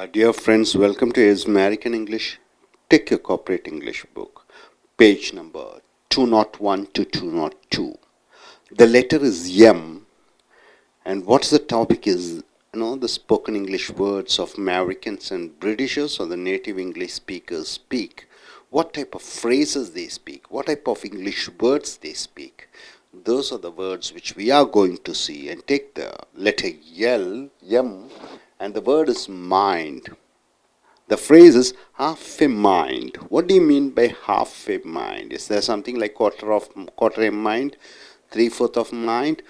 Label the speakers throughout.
Speaker 1: Dear friends, welcome to Is American English. Take your corporate English book, page number 201 to 202. The letter is M, and what's the topic is, the spoken English words of Americans and Britishers or the native English speakers speak. What type of phrases they speak, what type of English words they speak. Those are the words which we are going to see. And take the letter L, M, and the word is mind. The phrase is half a mind. What do you mean by half a mind? Is there something like quarter a mind, 3/4 of mind?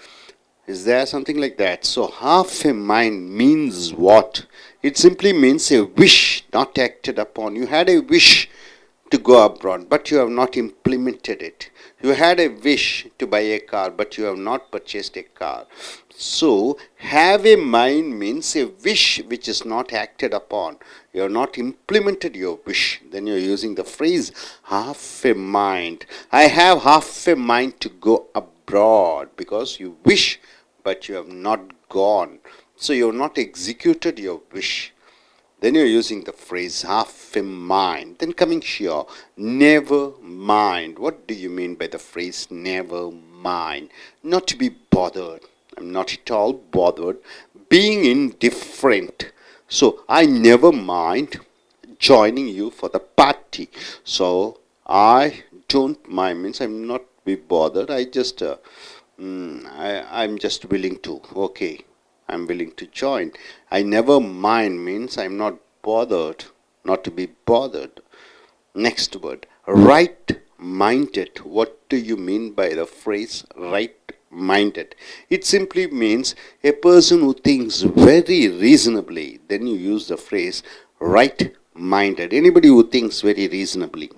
Speaker 1: Is there something like that? So half a mind means what? It simply means a wish not acted upon. You had a wish to go abroad, but you have not implemented it. You had a wish to buy a car, but you have not purchased a car. So, have a mind means a wish which is not acted upon. You have not implemented your wish. Then you are using the phrase half a mind. I have half a mind to go abroad, because you wish, but you have not gone. So, you have not executed your wish. Then you're using the phrase half a mind. Then coming here, never mind. What do you mean by the phrase never mind? Not to be bothered. I'm not at all bothered. Being indifferent. So I never mind joining you for the party. So I don't mind means I'm not be bothered. I'm just willing to. Okay. I'm willing to join. I never mind means I'm not bothered, not to be bothered. Next word, right-minded. What do you mean by the phrase right-minded? It simply means a person who thinks very reasonably. Then you use the phrase right-minded. Anybody who thinks very reasonably.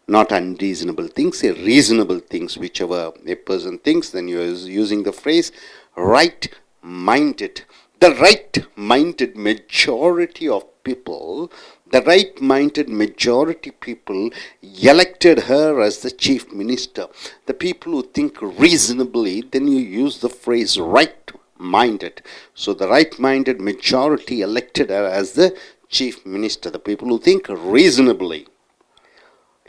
Speaker 1: Not unreasonable things, a reasonable things. Whichever a person thinks, then you are using the phrase right-minded. The right-minded majority of people, elected her as the chief minister. The people who think reasonably, then you use the phrase right-minded. So the right-minded majority elected her as the chief minister. The people who think reasonably.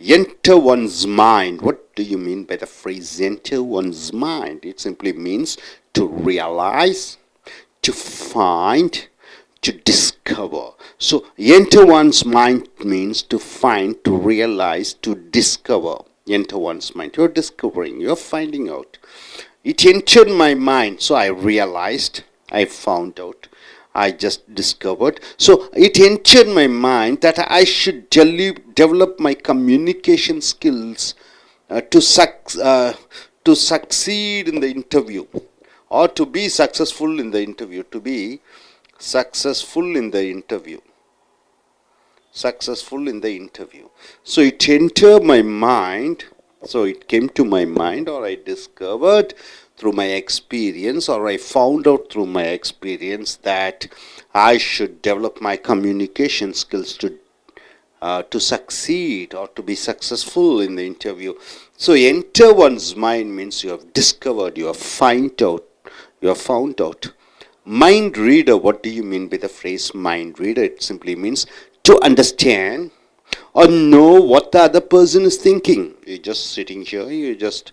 Speaker 1: Enter one's mind. What do you mean by the phrase enter one's mind? It simply means to realize, to find, to discover. So enter one's mind means to find, to realize, to discover. Enter one's mind. You're discovering, you're finding out. It entered my mind, so I realized, I found out, I just discovered. So it entered my mind that I should develop my communication skills to succeed in the interview, or to be successful in the interview. To be successful in the interview. Successful in the interview. So it entered my mind. So it came to my mind, or I discovered through my experience, or I found out through my experience that I should develop my communication skills to succeed or to be successful in the interview. So enter one's mind means you have discovered, you have found out. Mind reader, what do you mean by the phrase mind reader? It simply means to understand or know what the other person is thinking. You're just sitting here, you're just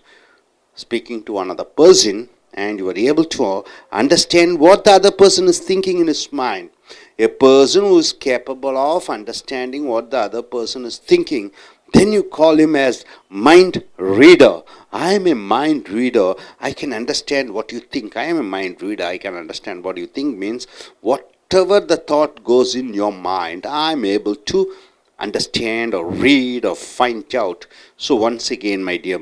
Speaker 1: speaking to another person, and you are able to understand what the other person is thinking in his mind. A person who is capable of understanding what the other person is thinking, then you call him as mind reader. I am a mind reader. I can understand what you think. I am a mind reader. I can understand what you think means whatever the thought goes in your mind, I am able to understand or read or find out. So once again, my dear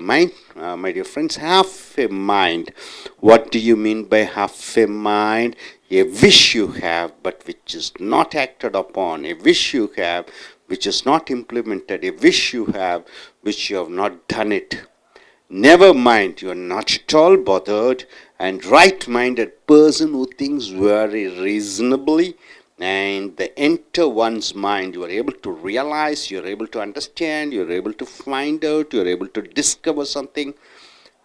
Speaker 1: friends, half a mind. What do you mean by half a mind? A wish you have, but which is not acted upon. A wish you have, which is not implemented. A wish you have, which you have not done it. Never mind, you are not at all bothered. And right-minded person who thinks very reasonably, and they enter one's mind. You are able to realize, you are able to understand, you are able to find out, you are able to discover something.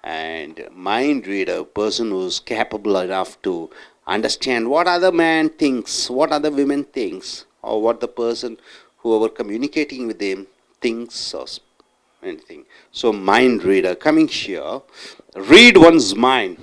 Speaker 1: And mind reader, person who is capable enough to understand what other man thinks, what other women thinks, or what the person, whoever communicating with them, thinks or anything. So mind reader. Coming here, read one's mind.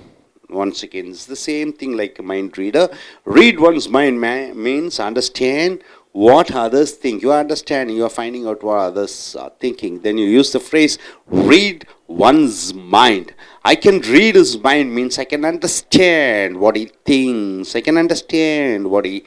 Speaker 1: Once again, it's the same thing like a mind reader. Read one's mind means understand what others think. You are understanding, you are finding out what others are thinking. Then you use the phrase read one's mind. I can read his mind means I can understand what he thinks. I can understand what he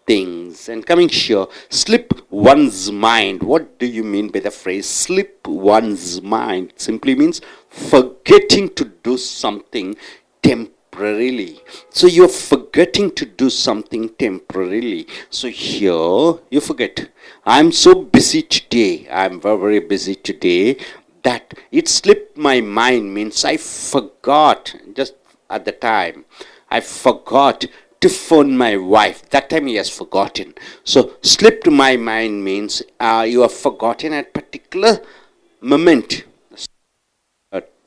Speaker 1: things. And coming here, slip one's mind. What do you mean by the phrase slip one's mind? It simply means forgetting to do something temporarily. So you're forgetting to do something temporarily. So here you forget. I'm so busy today. I'm very, very busy today that it slipped my mind means I forgot just at the time. I forgot to phone my wife. That time he has forgotten. So slipped my mind means you have forgotten at particular moment,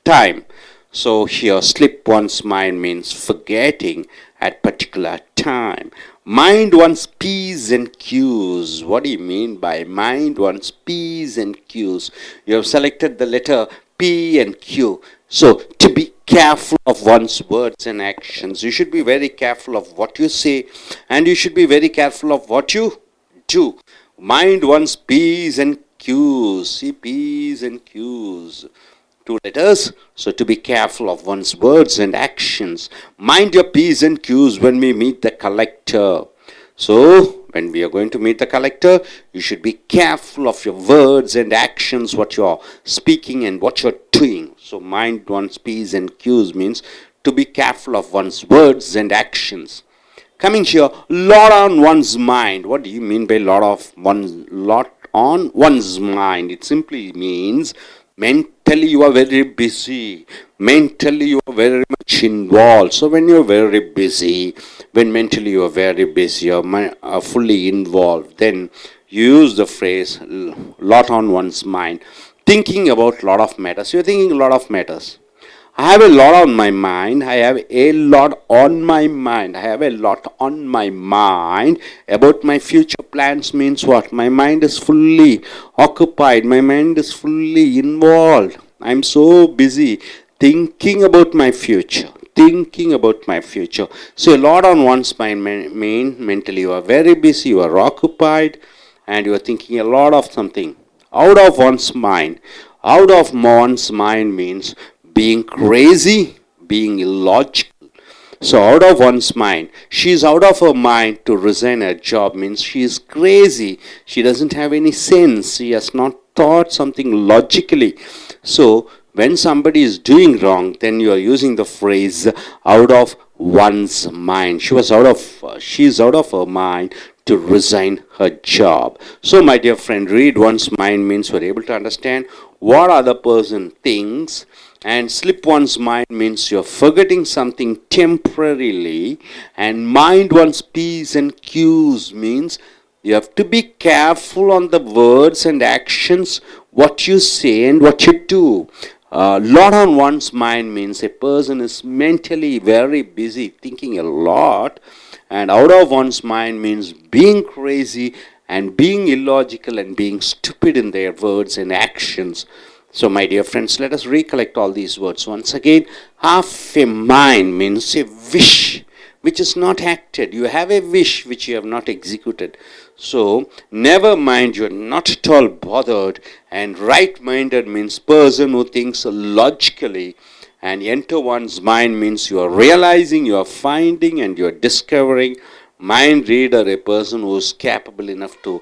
Speaker 1: time. So here slip one's mind means forgetting at particular time. Mind one's P's and Q's. What do you mean by mind one's P's and Q's? You have selected the letter P and Q. So to be careful of one's words and actions. You should be very careful of what you say, and you should be very careful of what you do. Mind one's P's and Q's. See, P's and Q's. Two letters. So to be careful of one's words and actions. Mind your P's and Q's when we meet the collector. So when we are going to meet the collector, you should be careful of your words and actions, what you are speaking and what you are doing. So mind one's P's and Q's means to be careful of one's words and actions. Coming here, lot on one's mind. What do you mean by lot on one's mind? It simply means mentally you are very busy. Mentally you are very much involved. So when you are very busy, when mentally you are very busy, you are fully involved, then you use the phrase lot on one's mind. Thinking about lot of matters. You are thinking a lot of matters. I have a lot on my mind. I have a lot on my mind. I have a lot on my mind about my future plans means what? My mind is fully occupied. My mind is fully involved. I'm so busy thinking about my future. Thinking about my future. So a lot on one's mind mean mentally you are very busy, you are occupied, and you are thinking a lot of something. Out of one's mind. Out of one's mind means being crazy, being illogical. So out of one's mind, she is out of her mind to resign her job means she is crazy. She doesn't have any sense. She has not thought something logically. So when somebody is doing wrong, then you are using the phrase out of one's mind. She is out of her mind to resign her job. So my dear friend, read one's mind means we're able to understand what other person thinks, and slip one's mind means you're forgetting something temporarily, and mind one's P's and Q's means you have to be careful on the words and actions, what you say and what you do. Lot on one's mind means a person is mentally very busy thinking a lot, and out of one's mind means being crazy and being illogical and being stupid in their words and actions. So my dear friends, let us recollect all these words once again. Half a mind means a wish which is not acted. You have a wish which you have not executed. So never mind, you are not at all bothered. And right-minded means person who thinks logically. And enter one's mind means you are realizing, you are finding, and you are discovering. Mind reader, a person who is capable enough to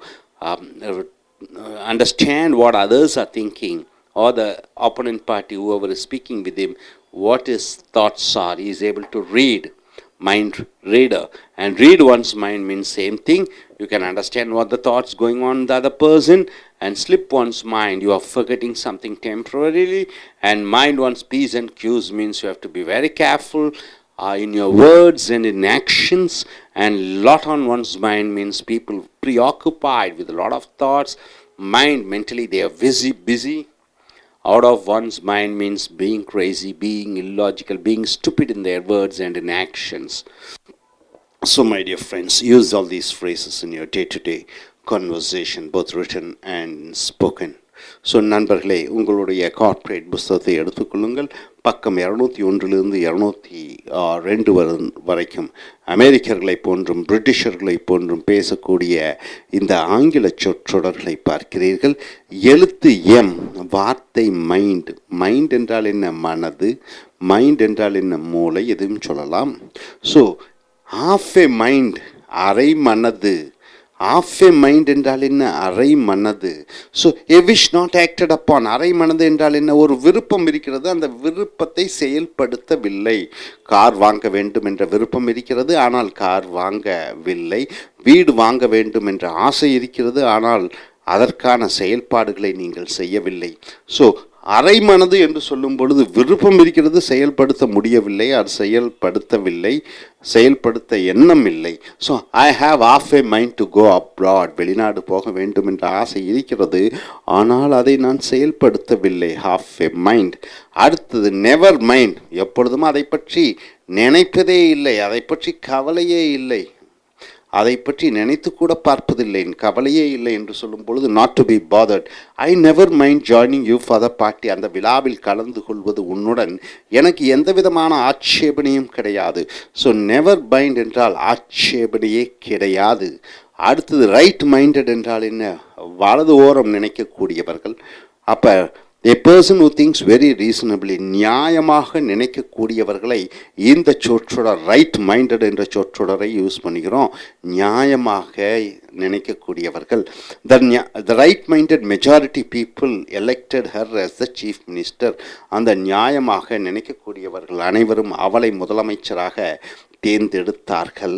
Speaker 1: understand what others are thinking, or the opponent party, whoever is speaking with him, what his thoughts are. He is able to read. Mind reader. And read one's mind means same thing. You can understand what the thoughts going on in the other person. And slip one's mind, you are forgetting something temporarily. And mind one's P's and Q's means you have to be very careful in your words and in actions. And lot on one's mind means people preoccupied with a lot of thoughts. Mind, mentally they are busy. Out of one's mind means being crazy, being illogical, being stupid in their words and in actions. So, my dear friends, use all these phrases in your day-to-day conversation, both written and spoken. So நண்பர்களே, உங்களுடைய corporate புஸ்தகத்தை எடுத்துக்கொள்ளுங்கள். பக்கம் 201 202 வரைக்கும் அமெரிக்கர்களைப் போன்றும் பிரிட்டிஷர்களைப் போன்றும் பேசக்கூடிய இந்த ஆங்கில சொற்றொடர்களை பார்க்கிறீர்கள். எழுத்து எம், வார்த்தை மைண்ட். மைண்ட் என்றால் என்ன? மனது. மைண்ட் என்றால் என்ன? மூளை. எதுவும் சொல்லலாம். ஸோ half a மைண்ட், அரை மனது. half a மைண்ட் என்றால் என்ன? அரை மனது. So a wish not acted upon. அரை மனது என்றால் என்ன? ஒரு விருப்பம் இருக்கிறது, அந்த விருப்பத்தை செயல்படுத்தவில்லை. கார் வாங்க வேண்டும் என்ற விருப்பம் இருக்கிறது, ஆனால் கார் வாங்கவில்லை. வீடு வாங்க வேண்டும் என்ற ஆசை இருக்கிறது, ஆனால் அதற்கான செயல்பாடுகளை நீங்கள் செய்யவில்லை. ஸோ அரை மனது என்று சொல்லும் பொழுது விருப்பம் இருக்கிறது, செயல்படுத்த முடியவில்லை, அது செயல்படுத்தவில்லை, செயல்படுத்த எண்ணம் இல்லை. So I have half a mind to go abroad. வெளிநாடு போக வேண்டும் என்ற ஆசை இருக்கிறது, ஆனால் அதை நான் செயல்படுத்தவில்லை. half a mind. அடுத்தது நெவர் மைண்ட். எப்பொழுதும் அதை பற்றி நினைப்பதே இல்லை, அதை பற்றி கவலையே இல்லை, அதை பற்றி நினைத்து கூட பார்ப்பதில்லை, கவலையே இல்லை என்று சொல்லும் பொழுது not to be bothered. I never mind joining you for the party. அந்த விழாவில் கலந்து கொள்வது உன்னுடன் எனக்கு எந்த விதமான ஆட்சேபனையும் கிடையாது. ஸோ நெவர் மைண்ட் என்றால் ஆட்சேபனையே கிடையாது. அடுத்தது ரைட் மைண்டட் என்றால் என்ன? வலது ஓரம் நினைக்கக்கூடியவர்கள். அப்போ a person who thinks very reasonably, நியாயமாக நினைக்கக்கூடியவர்களை இந்த சொற்றொடர் ரைட் மைண்டட் என்ற சொற்றொடரை யூஸ் பண்ணிக்கிறோம். நியாயமாக நினைக்கக்கூடியவர்கள். the right minded majority people elected her as the chief minister. அந்த நியாயமாக நினைக்கக்கூடியவர்கள் அனைவரும் அவளை முதலமைச்சராக தேர்ந்தெடுத்தார்கள்.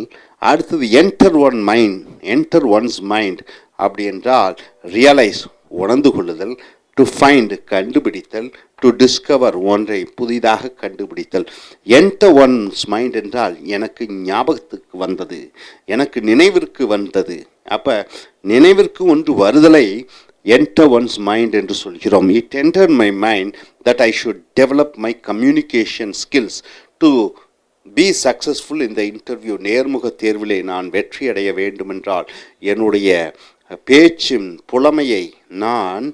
Speaker 1: அடுத்தது enter one mind. Enter once mind அப்படி என்றால் ரியலைஸ், உணர்ந்து கொள்ளுதல். டு ஃபைண்ட், கண்டுபிடித்தல். டு டிஸ்கவர், ஒன்றை புதிதாக கண்டுபிடித்தல். என்டர் ஒன்ஸ் மைண்ட் என்றால் எனக்கு ஞாபகத்துக்கு வந்தது, எனக்கு நினைவிற்கு வந்தது. அப்போ நினைவிற்கு ஒன்று வருதலை என்டர் ஒன்ஸ் மைண்ட் என்று சொல்கிறோம். It enter my mind that I should develop my communication skills to be successful இந்த இன்டர்வியூ. நேர்முக தேர்விலே நான் வெற்றி அடைய வேண்டுமென்றால் என்னுடைய பேச்சின் புலமையை நான்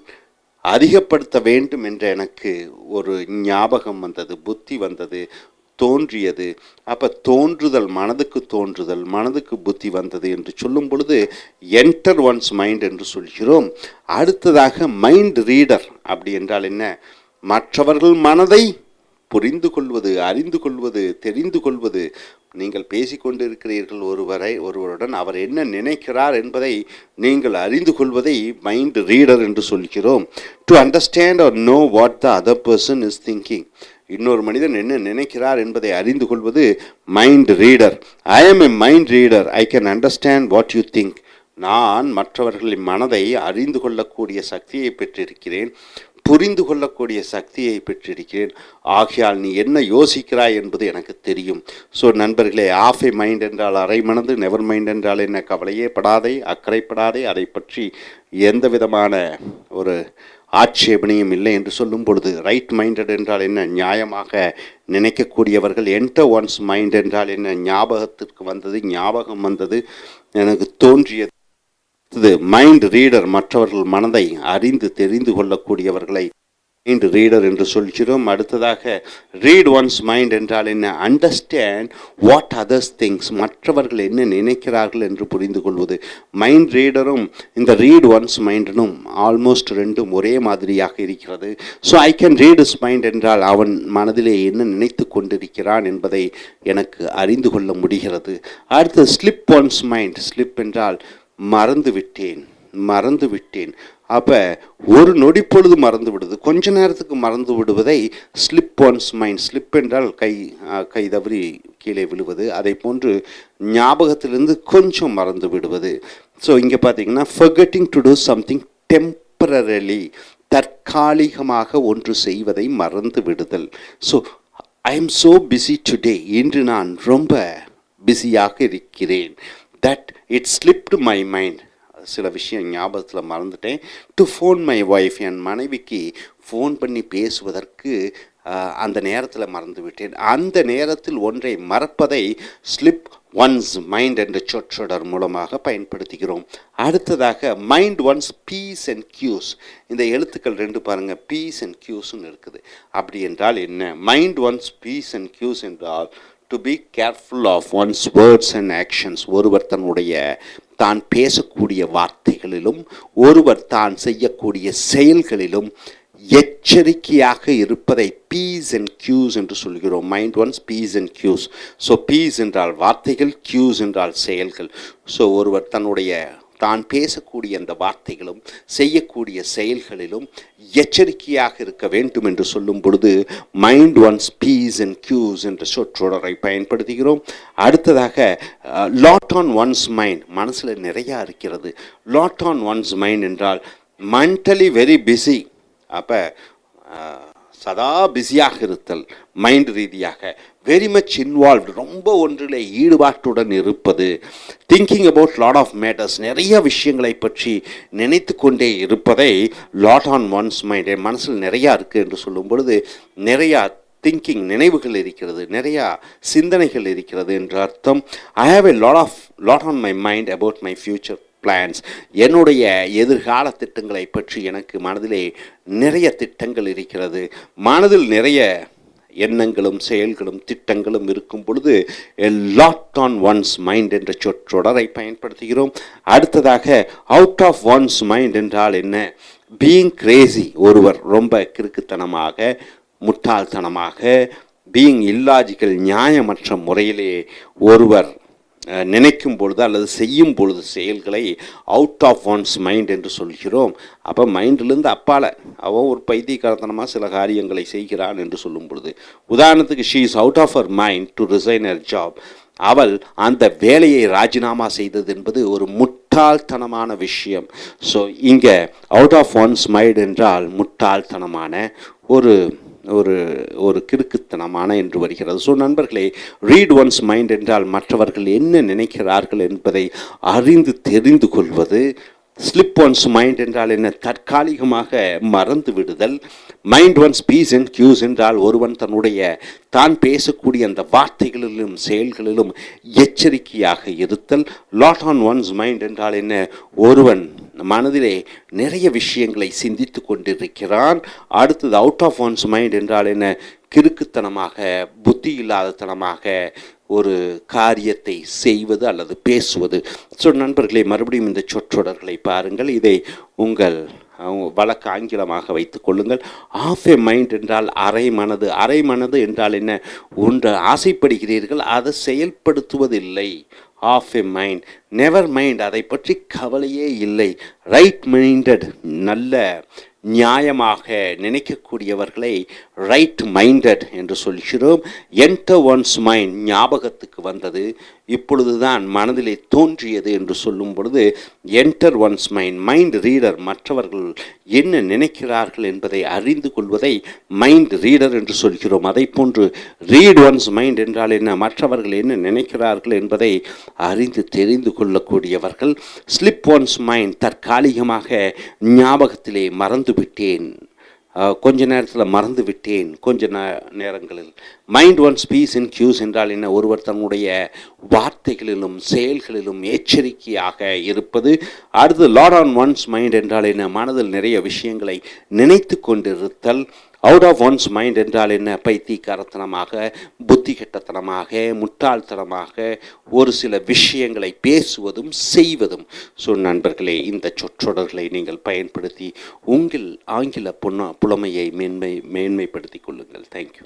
Speaker 1: அதிகப்படுத்த வேண்டும் என்ற எனக்கு ஒரு ஞாபகம் வந்தது, புத்தி வந்தது, தோன்றியது. அப்போ தோன்றுதல், மனதுக்கு தோன்றுதல், மனதுக்கு புத்தி வந்தது என்று சொல்லும் பொழுது என்டர் ஒன்ஸ் மைண்ட் என்று சொல்கிறோம். அடுத்ததாக மைண்ட் ரீடர். அப்படி என்றால் என்ன? மற்றவர்கள் மனதை புரிந்து கொள்வது, அறிந்து கொள்வது, தெரிந்து கொள்வது. நீங்கள் பேசிக்கொண்டு இருக்கிறீர்கள் ஒருவருடன், அவர் என்ன நினைக்கிறார் என்பதை நீங்கள் அறிந்து கொள்வதை மைண்ட் ரீடர் என்று சொல்கிறோம். To understand or know what the other person is thinking. இன்னொரு மனிதன் என்ன நினைக்கிறார் என்பதை அறிந்து கொள்வது mind reader. I am a mind reader. I can understand what you think. நான் மற்றவர்களின் மனதை அறிந்து கொள்ளக்கூடிய சக்தியை பெற்றிருக்கிறேன், புரிந்து கொள்ளக்கூடிய சக்தியை பெற்றிருக்கிறேன். ஆகையால் நீ என்ன யோசிக்கிறாய் என்பது எனக்கு தெரியும். ஸோ நண்பர்களே, half a மைண்ட் என்றால் அரை மனது. நெவர் மைண்ட் என்றால் என்ன? கவலையே படாதே, அக்கறைப்படாதே, அதை பற்றி எந்த விதமான ஒரு ஆட்சேபனையும் இல்லை என்று சொல்லும் பொழுது ரைட் மைண்டட் என்றால் என்ன? நியாயமாக நினைக்கக்கூடியவர்கள். என்டர் ஒன்ஸ் மைண்ட் என்றால் என்ன? ஞாபகத்திற்கு வந்தது, ஞாபகம் வந்தது, எனக்கு தோன்றியது. இது மைண்ட் ரீடர், மற்றவர்கள் மனதை அறிந்து தெரிந்து கொள்ளக்கூடியவர்களை மைண்ட் ரீடர் என்று சொல்கிறோம். அடுத்ததாக ரீட் ஒன்ஸ் மைண்ட் என்றால் என்ன? Understand what others things. மற்றவர்கள் என்ன நினைக்கிறார்கள் என்று புரிந்து கொள்வது. மைண்ட் ரீடரும் இந்த ரீட் ஒன்ஸ் மைண்டனும் ஆல்மோஸ்ட் ரெண்டும் ஒரே மாதிரியாக இருக்கிறது. So I can read is mind என்றால் அவன் மனதிலே என்ன நினைத்து கொண்டிருக்கிறான் என்பதை எனக்கு அறிந்து கொள்ள முடிகிறது. அடுத்து ஸ்லிப் ஒன்ஸ் மைண்ட். ஸ்லிப் என்றால் மறந்து விட்டேன். அப்போ ஒரு நொடி பொழுது மறந்து விடுது, கொஞ்ச நேரத்துக்கு மறந்து விடுவதை ஸ்லிப் ஒன்ஸ் மைண்ட். ஸ்லிப் என்றால் கை தவறி கீழே விழுவது, அதை போன்று ஞாபகத்திலிருந்து கொஞ்சம் மறந்து விடுவது. ஸோ இங்கே பார்த்தீங்கன்னா forgetting to do something temporarily, தற்காலிகமாக ஒன்று செய்வதை மறந்து விடுதல். So I am so busy today. இன்று நான் ரொம்ப பிஸியாக இருக்கிறேன். that it slipped my mind. சில விஷயம் ஞாபகத்தில் மறந்துட்டேன். To phone my wife. என் மனைவிக்கு ஃபோன் பண்ணி பேசுவதற்கு அந்த நேரத்தில் மறந்து விட்டேன். அந்த நேரத்தில் ஒன்றை மறப்பதை ஸ்லிப் ஒன்ஸ் மைண்ட் என்ற சொற்றொடர் மூலமாக பயன்படுத்துகிறோம். அடுத்ததாக மைண்ட் ஒன்ஸ் பீஸ் அண்ட் கியூஸ். இந்த எழுத்துக்கள் ரெண்டு பாருங்கள், பீஸ் அண்ட் கியூஸ்ன்னு இருக்குது. அப்படி என்றால் என்ன? Mind one's piece and Qs என்றால் to be careful of one's words and actions. ஒருவர் தன்னுடைய தான் பேசக்கூடிய வார்த்தைகளிலும் ஒருவர் தான் செய்யக்கூடிய செயல்களிலும் எச்சரிக்கையாக இருப்பதை பீஸ் அண்ட் கியூஸ் என்று சொல்கிறோம். Mind one's piece and Q's. So P's என்றால் வார்த்தைகள், கியூஸ் என்றால் செயல்கள். ஸோ ஒருவர் தன்னுடைய தான் பேசக்கூடிய அந்த வார்த்தைகளும் செய்யக்கூடிய செயல்களிலும் எச்சரிக்கையாக இருக்க வேண்டும் என்று சொல்லும் பொழுது மைண்ட் ஒன்ஸ் பீஸ் அண்ட் கியூஸ் என்ற சொற்றொடரை பயன்படுத்துகிறோம். அடுத்ததாக லாட் ஆன் ஒன்ஸ் மைண்ட். மனசில் நிறையா இருக்கிறது. லாட் ஆன் ஒன்ஸ் மைண்ட் என்றால் மென்டலி வெரி பிஸி. அப்போ சதா பிஸியாக இருத்தல், மைண்ட் ரீதியாக வெரி மச் இன்வால்வ்டு, ரொம்ப ஒன்றில் ஈடுபாட்டுடன் இருப்பது. Thinking about lot of matters, நிறைய விஷயங்களை பற்றி நினைத்து கொண்டே இருப்பதை லாட் ஆன் ஒன்ஸ் மைண்ட். என் மனசில் நிறையா இருக்குது என்று சொல்லும் பொழுது நிறையா திங்கிங், நினைவுகள் இருக்கிறது, நிறையா சிந்தனைகள் இருக்கிறது என்ற அர்த்தம். I have a lot on my mind about my future plans. என்னுடைய எதிர்கால திட்டங்களை பற்றி எனக்கு மனதிலே நிறைய திட்டங்கள் இருக்கிறது. மனதில் நிறைய எண்ணங்களும் செயல்களும் திட்டங்களும் இருக்கும் பொழுது லாட் ஆன் ஒன்ஸ் மைண்ட் என்ற சொற்றொடரை பயன்படுத்துகிறோம். அடுத்ததாக அவுட் ஆஃப் ஒன்ஸ் மைண்ட் என்றால் என்ன? Being Crazy. ஒருவர் ரொம்ப கிறுக்குத்தனமாக, முட்டாள்தனமாக, பீயிங் இல்லாஜிக்கல், நியாயமற்ற முறையிலே ஒருவர் நினைக்கும் பொழுது அல்லது செய்யும் பொழுது செயல்களை அவுட் ஆஃப் ஒன்ஸ் மைண்ட் என்று சொல்கிறோம். அப்போ மைண்டிலிருந்து அப்பால் அவன் ஒரு பைத்தியக்காரத்தனமாக சில காரியங்களை செய்கிறான் என்று சொல்லும் பொழுது, உதாரணத்துக்கு she is out of her mind to resign her job. அவள் அந்த வேலையை ராஜினாமா செய்தது என்பது ஒரு முட்டாள்தனமான விஷயம். ஸோ இங்கே அவுட் ஆஃப் ஒன்ஸ் மைண்ட் என்றால் முட்டாள்தனமான, ஒரு ஒரு ஒரு கிறுக்குத்தனமான என்று வருகிறது. ஸோ நண்பர்களே, ரீட் ஒன்ஸ் மைண்ட் என்றால் மற்றவர்கள் என்ன நினைக்கிறார்கள் என்பதை அறிந்து தெரிந்து கொள்வது. ஸ்லிப் ஒன்ஸ் மைண்ட் என்றால் என்ன? தற்காலிகமாக மறந்து விடுதல். Mind one's piece and Qs என்றால் ஒருவன் தன்னுடைய தான் பேசக்கூடிய அந்த வார்த்தைகளிலும் செயல்களிலும் எச்சரிக்கையாக இருத்தல். லாட் ஆன் ஒன்ஸ் மைண்ட் என்றால் என்ன? ஒருவன் மனதிலே நிறைய விஷயங்களை சிந்தித்து கொண்டிருக்கிறான். அடுத்தது அவுட் ஆஃப் ஒன்ஸ் மைண்ட் என்றால் என்ன? கிறுக்குத்தனமாக, புத்தி இல்லாதத்தனமாக ஒரு காரியத்தை செய்வது அல்லது பேசுவது. ஸோ நண்பர்களே, மறுபடியும் இந்த சொற்றொடர்களை பாருங்கள். இதை உங்கள் வழக்கு ஆங்கிலமாக வைத்துக் கொள்ளுங்கள். ஆஃப் எ மைண்ட் என்றால் அரை மனது. அரை மனது என்றால் என்ன? ஒன்று ஆசைப்படுகிறீர்கள், அதை செயல்படுத்துவதில்லை. Of a mind. Never mind, அதை பற்றி கவலையே இல்லை. ரைட் மைண்டட், நல்ல நியாயமாக நினைக்கக்கூடியவர்களை ரைட் மைண்டட் என்று சொல்கிறோம். என்டர் ஒன்ஸ் மைண்ட், ஞாபகத்துக்கு வந்தது, இப்பொழுதுதான் மனதிலே தோன்றியது என்று சொல்லும் பொழுது enter once mind. Mind reader, மற்றவர்கள் என்ன நினைக்கிறார்கள் என்பதை அறிந்து கொள்வதை மைண்ட் ரீடர் என்று சொல்கிறோம். அதை போன்று ரீட் ஒன்ஸ் மைண்ட் என்றால் என்ன? மற்றவர்கள் என்ன நினைக்கிறார்கள் என்பதை அறிந்து தெரிந்து கொள்ளக்கூடியவர்கள். ஸ்லிப் ஒன்ஸ் மைண்ட், தற்காலிகமாக ஞாபகத்திலே மறந்துவிட்டேன், கொஞ்ச நேரத்தில் மறந்து விட்டேன், கொஞ்ச நேரங்களில். மைண்ட் ஒன்ஸ் பீஸ் இன் கியூஸ் என்றால் என்ன? ஒருவர் தன்னுடைய வார்த்தைகளிலும் செயல்களிலும் எச்சரிக்கையாக இருப்பது. அடுத்து லாட் ஆன் ஒன்ஸ் மைண்ட் என்றால் என்ன? மனதில் நிறைய விஷயங்களை நினைத்து கொண்டிருத்தல். அவுட் ஆஃப் ஒன்ஸ் மைண்ட் என்றால் என்ன? பைத்தியக்காரத்தனமாக, புத்தி கெட்டத்தனமாக, முட்டாள்தனமாக ஒரு சில விஷயங்களை பேசுவதும் செய்வதும். ஸோ நண்பர்களே, இந்த சொற்றொடர்களை நீங்கள் பயன்படுத்தி உங்கள் ஆங்கில புலமையை மேன்மைப்படுத்திக் கொள்ளுங்கள். தேங்க்யூ.